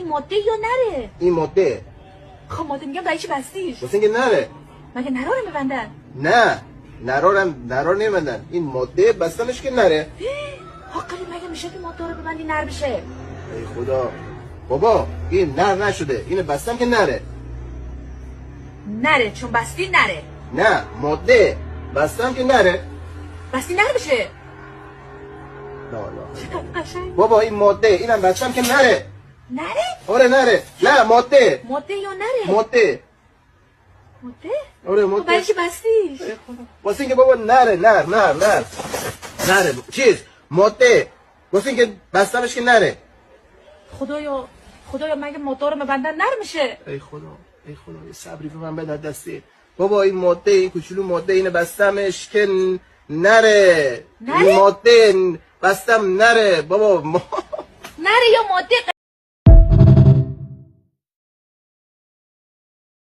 این ماده یا نره؟ این ماده. خب ماده میگم برای چی بستیش؟ واسه اینکه نره. مگه نرا رو میبندن؟ نه نرار نمیبندن. این ماده بستنش که نره. حقیقی مگه میشه که ماده رو ببندی نر بشه؟ ای خدا بابا این نر نشده، اینو بستم که نره. نره چون بستی نره. نه ماده بستم که نره. بستی نر بشه. لا قشنگ. بابا این ماده اینم بستم که نره. نره؟ آره نره. نه ماده ماده یا نره؟ ماده. ماده؟ آره ماده. برای چی بستیش؟ واسه اینکه بابا نره نره چیز ماده واسه اینکه بستمش که نره. خدایا مگه ماده رو ببندن نر میشه؟ ای خدا یه صبری به من بده دستی. بابا این ماده این کوچولو ماده اینو بستمش که نره. این ماده بستم نره بابا نره یا ماده